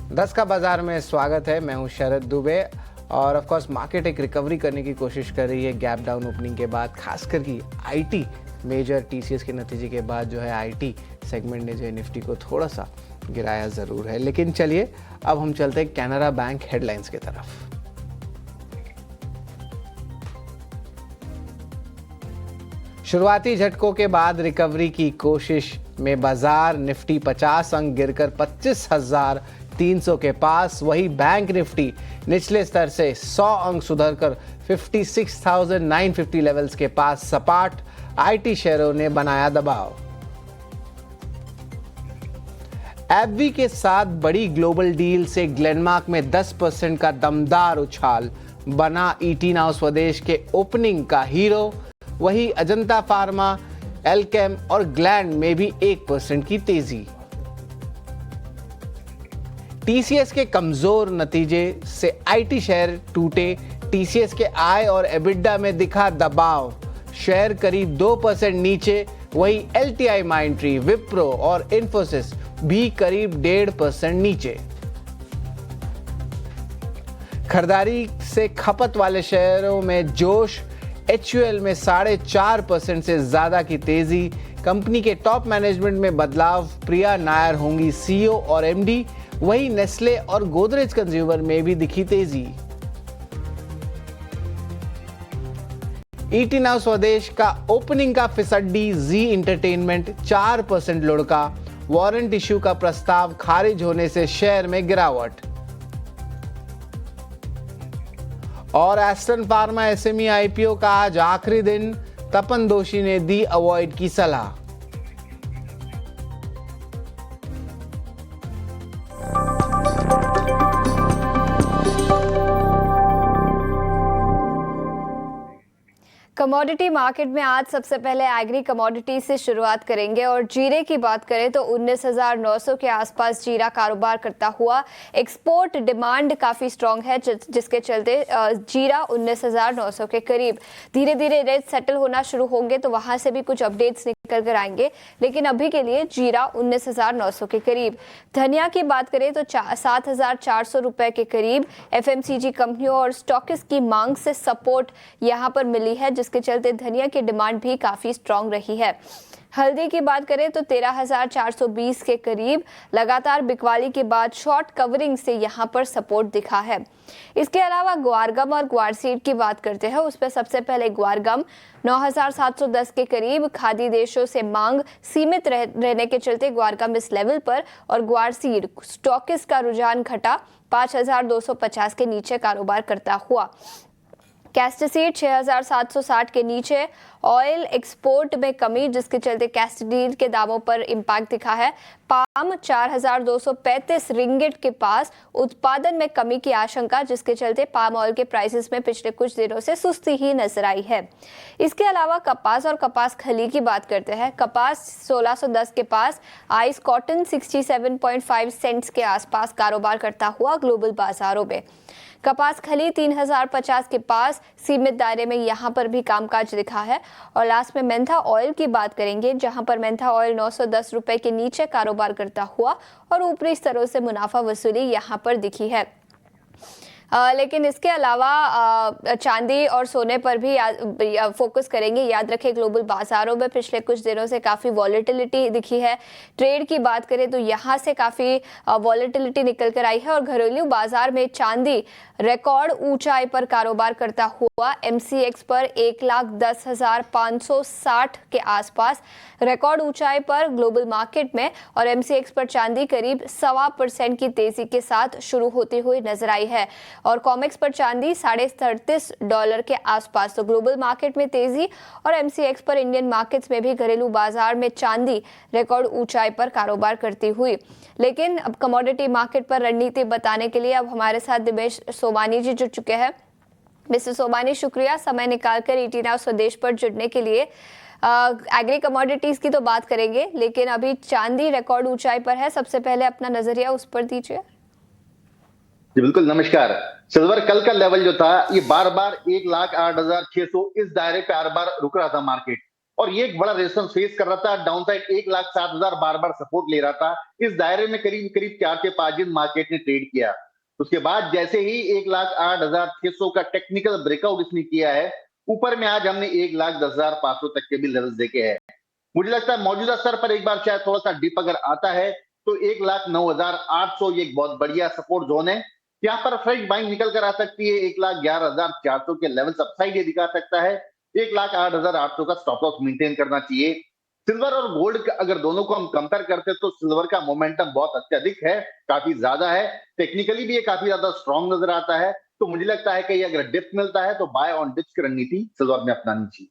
10 का बाजार में स्वागत है। मैं हूं शरद दुबे और ऑफ कोर्स मार्केट एक रिकवरी करने की कोशिश कर रही है गैप डाउन ओपनिंग के बाद, खासकर की आईटी मेजर टीसीएस के नतीजे के बाद जो है आईटी सेगमेंट ने जो है निफ्टी को थोड़ा सा गिराया ज़रूर है। लेकिन चलिए अब हम चलते हैं कैनरा बैंक हेडलाइंस की तरफ। शुरुआती झटकों के बाद रिकवरी की कोशिश में बाजार, निफ्टी 50 अंक गिरकर 25,300 के पास। वही बैंक निफ्टी निचले स्तर से 100 अंक सुधरकर 56,950 लेवल्स के पास सपाट। आईटी शेयरों ने बनाया दबाव। एबवी के साथ बड़ी ग्लोबल डील से ग्लेनमार्क में 10% का दमदार उछाल, बना ईटी नाउ स्वदेश के ओपनिंग का हीरो। वही अजंता फार्मा, एल्केम और ग्लैंड में भी 1% की तेजी। टीसीएस के कमजोर नतीजे से आईटी शेयर टूटे। टीसीएस के आय और एबिडा में दिखा दबाव, शेयर करीब 2% नीचे। वही एलटीआई, माइंडट्री, विप्रो और इन्फोसिस भी करीब 1.5% नीचे। खरीदारी से खपत वाले शेयरों में जोश, एचयूएल में 4.5% से ज्यादा की तेजी। कंपनी के टॉप मैनेजमेंट में बदलाव, प्रिया नायर होंगी सीईओ और एमडी। वही नेस्ले और गोदरेज कंज्यूमर में भी दिखी तेजी। ईटी नाउ स्वदेश का ओपनिंग का फिसड्डी, जी इंटरटेनमेंट 4% लुढ़का। वारंट इश्यू का प्रस्ताव खारिज होने से शेयर में गिरावट। और एस्टन फार्मा एसएमई आईपीओ का आज आखिरी दिन, तपन दोषी ने दी अवॉइड की सलाह। कमोडिटी मार्केट में आज सबसे पहले एग्री कमोडिटी से शुरुआत करेंगे और जीरे की बात करें तो 19,900 के आसपास जीरा कारोबार करता हुआ। एक्सपोर्ट डिमांड काफ़ी स्ट्रांग है जिसके चलते जीरा 19,900 के करीब। धीरे धीरे रेट सेटल होना शुरू होंगे तो वहां से भी कुछ अपडेट्स निकल कर आएंगे, लेकिन अभी के लिए जीरा 19,900 के करीब। धनिया की बात करें तो 7,400 रुपए के करीब। एफएमसीजी कंपनियों और स्टॉकिस्ट की मांग से सपोर्ट यहां पर मिली है, जिसके चलते धनिया की डिमांड भी काफी स्ट्रांग रही है। हल्दी की बात करें तो 13,420 के करीब। लगातार बिकवाली के बाद शॉर्ट कवरिंग से यहां पर सपोर्ट दिखा है। इसके अलावा ग्वारगम और ग्वारसीड की बात करते हैं। उस पर सबसे पहले ग्वारगम 9,710 के करीब। खादी देशों से मांग सीमित रहने के चलते ग्वारगम इस लेवल पर, और ग्वारसीड स्टॉकिस्ट का रुझान घटा 5,250 के नीचे कारोबार करता हुआ। कैस्टसीड 6,760 के नीचे। ऑयल एक्सपोर्ट में कमी, जिसके चलते कैस्टडील के दामों पर इम्पैक्ट दिखा है। पाम 4,235 रिंगिट के पास। उत्पादन में कमी की आशंका, जिसके चलते पाम ऑयल के प्राइसेस में पिछले कुछ दिनों से सुस्ती ही नजर आई है। इसके अलावा कपास और कपास खली की बात करते हैं। कपास 1,610 के पास। आइस कॉटन 67.5 सेंट्स के आसपास कारोबार करता हुआ ग्लोबल बाजारों में। कपास खली 3,050 के पास सीमित दायरे में यहां पर भी कामकाज दिखा है। और लास्ट में मेंथा ऑयल की बात करेंगे, जहां पर मेंथा ऑयल 910 रुपए के नीचे कारोबार करता हुआ और ऊपरी स्तरों से मुनाफा वसूली यहां पर दिखी है। लेकिन इसके अलावा चांदी और सोने पर भी फोकस करेंगे। याद रखें ग्लोबल बाजारों में पिछले कुछ दिनों से काफ़ी वॉलेटिलिटी दिखी है। ट्रेड की बात करें तो यहाँ से काफ़ी वॉलेटिलिटी निकल कर आई है और घरेलू बाजार में चांदी रिकॉर्ड ऊंचाई पर कारोबार करता हुआ। एमसीएक्स पर 1,10,560 के आसपास रिकॉर्ड ऊंचाई पर ग्लोबल मार्केट में, और एमसीएक्स पर चांदी करीब 1.25% की तेजी के साथ शुरू होती हुई नजर आई है। और कॉमेक्स पर चांदी $33 के आसपास। तो ग्लोबल मार्केट में तेजी और एमसीएक्स पर इंडियन मार्केट्स में भी घरेलू बाजार में चांदी रिकॉर्ड ऊंचाई पर कारोबार करती हुई। लेकिन अब कमोडिटी मार्केट पर रणनीति बताने के लिए अब हमारे साथ दिनेश सोमानी जी जुड़ चुके हैं। मिस्टर सोमानी, शुक्रिया समय निकालकर ईटी नाउ स्वदेश पर जुड़ने के लिए। एग्री कमोडिटीज की तो बात करेंगे, लेकिन अभी चांदी रिकॉर्ड ऊंचाई पर है। सबसे पहले अपना नजरिया उस पर दीजिए। जी बिल्कुल, नमस्कार। सिल्वर कल का लेवल जो था ये बार बार 1,08,600 इस दायरे पे हर बार रुक रहा था मार्केट, और ये एक बड़ा रेजिस्टेंस फेस कर रहा था। डाउनसाइड 1,07,000 बार-बार सपोर्ट ले रहा था। इस दायरे में करीब-करीब 4 से 5 दिन मार्केट ने ट्रेड किया। उसके बाद जैसे ही 1,08,600 का टेक्निकल ब्रेकआउट इसने किया है, ऊपर में आज हमने 1,10,500 तक के भी लेवल्स देखे हैं। मुझे लगता है मौजूदा स्तर पर एक बार शायद थोड़ा सा डिप अगर आता है तो 1,09,800 ये एक बहुत बढ़िया सपोर्ट जोन है। यहाँ पर फ्रेश बाइंग निकल कर आ सकती है। 1,11,400 के लेवल्स अपसाइड ये दिखा सकता है। 1,08,800 का स्टॉप लॉस मेंटेन करना चाहिए। सिल्वर और गोल्ड अगर दोनों को हम कंपेयर करते हैं तो सिल्वर का मोमेंटम बहुत अत्यधिक है, काफी ज्यादा है। टेक्निकली भी ये काफी ज्यादा स्ट्रांग नजर आता है। तो मुझे लगता है कि अगर डिप मिलता है तो बाय ऑन डिप्स की रणनीति सिल्वर में अपनानी चाहिए।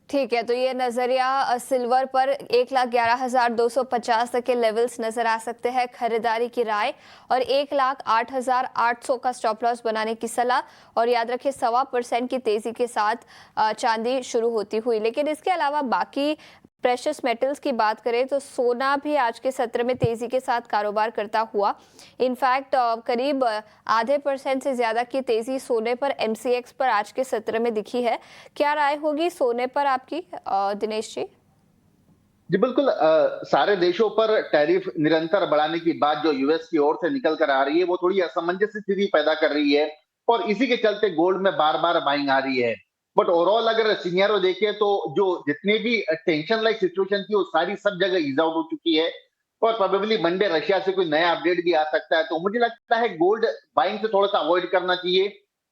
ठीक है, तो ये नजरिया सिल्वर पर 1,11,250 तक के लेवल्स नजर आ सकते हैं, खरीदारी की राय, और 1,08,800 का स्टॉप लॉस बनाने की सलाह। और याद रखिए 1.25% की तेजी के साथ चांदी शुरू होती हुई। लेकिन इसके अलावा बाकी प्रेशियस मेटल्स की बात करें तो सोना भी आज के सत्र में तेजी के साथ कारोबार करता हुआ, इनफैक्ट करीब आधे % से ज्यादा की तेजी सोने पर MCX पर आज के सत्र में दिखी है। क्या राय होगी सोने पर आपकी दिनेश जी? जी बिल्कुल, सारे देशों पर टैरिफ निरंतर बढ़ाने की बात जो यूएस की ओर से निकल कर आ रही है वो थोड़ी असमंजस स्थिति पैदा कर रही है और इसी के चलते गोल्ड में बार बार बाइंग आ रही है। बट ओवरऑल अगर सिनेरियो देखें तो जो जितने भी टेंशन लाइक सिचुएशन थी वो सारी सब जगह ईज आउट हो चुकी है और प्रोबेबली मंडे रशिया से कोई नया अपडेट भी आ सकता है। तो मुझे लगता है गोल्ड बाइंग से थोड़ा सा अवॉइड करना चाहिए।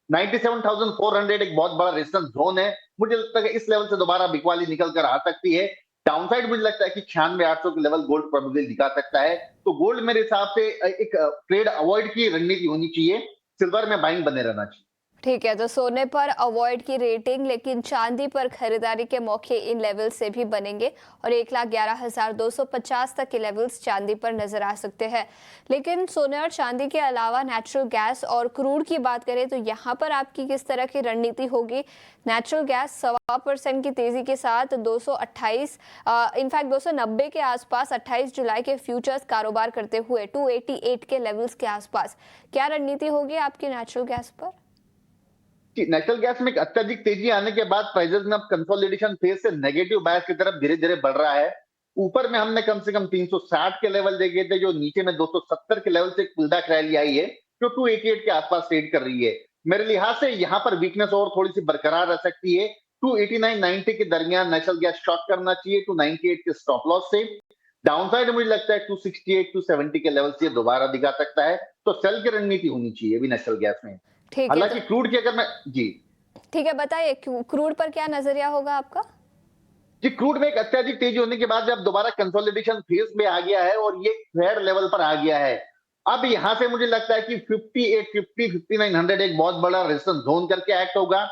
97,400 एक बहुत बड़ा रेजिस्टेंस जोन है। मुझे लगता है कि इस लेवल से दोबारा बिकवाली निकल कर आ सकती है। डाउनसाइड मुझे लगता है कि 96,800 के लेवल गोल्ड प्रोबेबली दिखा सकता है। तो गोल्ड मेरे हिसाब से एक ट्रेड अवॉइड की रणनीति होनी चाहिए। सिल्वर में बाइंग बने रहना चाहिए। ठीक है, तो सोने पर अवॉइड की रेटिंग, लेकिन चांदी पर खरीदारी के मौके इन लेवल से भी बनेंगे और 1,11,250 तक के लेवल्स चांदी पर नजर आ सकते हैं। लेकिन सोने और चांदी के अलावा नेचुरल गैस और क्रूड की बात करें तो यहाँ पर आपकी किस तरह की रणनीति होगी? नेचुरल गैस 1.25% की तेजी के साथ 228 इनफैक्ट 290 के आसपास 28 जुलाई के फ्यूचर्स कारोबार करते हुए 288 के लेवल्स के आसपास। क्या रणनीति होगी आपकी नेचुरल गैस पर? नेचुरल गैस में एक अत्यधिक तेजी आने के बाद प्राइसेस में अब कंसोलिडेशन फेज से नेगेटिव बायस की तरफ धीरे धीरे बढ़ रहा है। ऊपर में हमने कम से कम 360 के लेवल देखे थे, जो नीचे में 270 के लेवल से एक पुल बैक रैली आई है जो 288 के आसपास ट्रेड कर रही है। मेरे लिहाज से यहाँ पर वीकनेस और थोड़ी सी बरकरार रह सकती है। 289.90 के दरमियान नेचुरल गैस शॉर्ट करना चाहिए 298 के स्टॉप लॉस से। डाउनसाइड मुझे लगता है 268 270 के लेवल से दोबारा दिखा सकता है। तो सेल की रणनीति होनी चाहिए अभी नेचुरल गैस में। ठीक है, हालांकि तो क्रूड की अगर मैं जी ठीक है, बताइए क्रूड पर क्या नजरिया होगा आपका? जी क्रूड में एक अत्यधिक तेजी होने के बाद जब दोबारा कंसोलिडेशन फेज में आ गया है और ये फेयर लेवल पर आ गया है, अब यहां से मुझे लगता है कि 5850 5900 एक बहुत बड़ा रेजिस्टेंस जोन करके एक्ट होगा।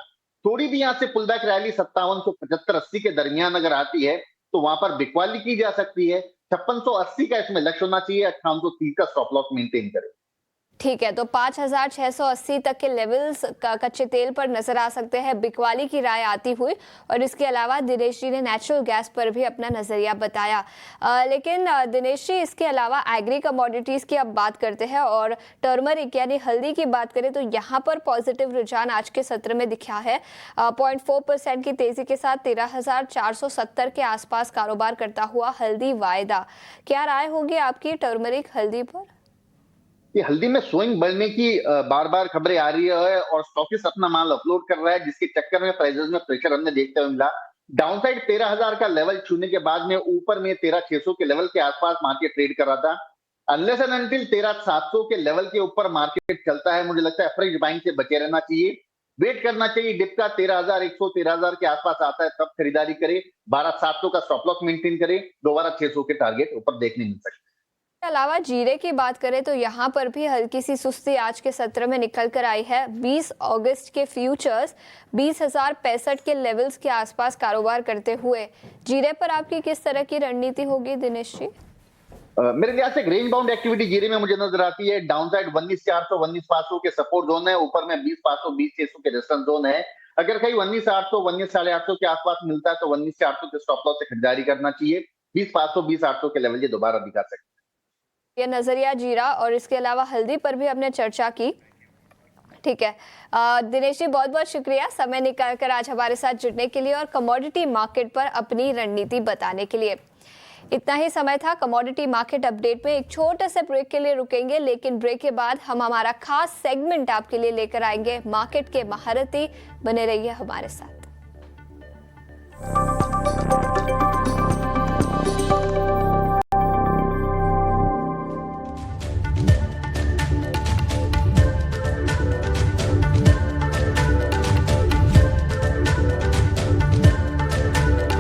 थोड़ी भी यहां से पुल बैक रैली 5775 80 के दरमियान अगर आती है तो वहां पर बिकवाली की जा सकती है। 5680 का इसमें लक्ष्य होना चाहिए। 5830 का स्टॉप लॉस मेंटेन करें। ठीक है, तो 5,680 तक के लेवल्स कच्चे तेल पर नजर आ सकते हैं, बिकवाली की राय आती हुई। और इसके अलावा दिनेश जी ने नेचुरल गैस पर भी अपना नजरिया बताया। लेकिन दिनेश जी, इसके अलावा एग्री कमोडिटीज की अब बात करते हैं और टर्मरिक यानी हल्दी की बात करें तो यहाँ पर पॉजिटिव रुझान आज के सत्र में दिखा है। 0.4% की तेजी के साथ 13,470 के आसपास कारोबार करता हुआ हल्दी वायदा। क्या राय होगी आपकी टर्मरिक हल्दी पर? कि हल्दी में सोइंग बढ़ने की बार बार खबरें आ रही है और स्टॉकिस्ट अपना माल अपलोड कर रहा है, जिसके चक्कर में प्राइसेस में प्रेशर हमने देखते हुए मिला। डाउनसाइड 13,000 का लेवल छूने के बाद में ऊपर में 13,600 के लेवल के आसपास मार्केट ट्रेड कर रहा था। अनलेस एंड अनटिल 13,700 के लेवल के ऊपर मार्केट चलता है, मुझे लगता है फ्रेश बाइंग से बचे रहना चाहिए। वेट करना चाहिए डिप का 13,100 13,000 के आसपास आता है तब खरीदारी करे। 12,700 का स्टॉप लॉस मेंटेन करे। दोबारा 600 के टारगेट ऊपर देखने मिल सकते हैं। के अलावा जीरे की बात करें तो यहाँ पर भी हल्की सी सुस्ती आज के सत्र में निकल कर आई है। 20 अगस्त के फ्यूचर्स 20,065 के लेवल्स के आसपास कारोबार करते हुए जीरे पर आपकी किस तरह की रणनीति होगी दिनेश जी? मेरे ख्याल से रेंज बाउंड एक्टिविटी जीरे में मुझे नजर आती है। डाउनसाइड 19,400 19,500 के सपोर्ट जोन है, ऊपर में 20,500 20,600 के रेजिस्टेंस जोन है। अगर कहीं 19,800 19,850 के आसपास मिलता है तो 19,400 के स्टॉप लॉस से खरीदारी करना चाहिए। 20,500 20,800 के लेवल ये दोबारा दिखा सकते हैं। ये नजरिया जीरा और इसके अलावा हल्दी पर भी हमने चर्चा की। ठीक है। दिनेश जी, बहुत बहुत शुक्रिया समय निकाल कर आज हमारे साथ जुड़ने के लिए और कमोडिटी मार्केट पर अपनी रणनीति बताने के लिए। इतना ही समय था कमोडिटी मार्केट अपडेट में। एक छोटे से ब्रेक के लिए रुकेंगे, लेकिन ब्रेक के बाद हम हमारा खास सेगमेंट आपके लिए लेकर आएंगे, मार्केट के महारथी। बने रहिए हमारे साथ।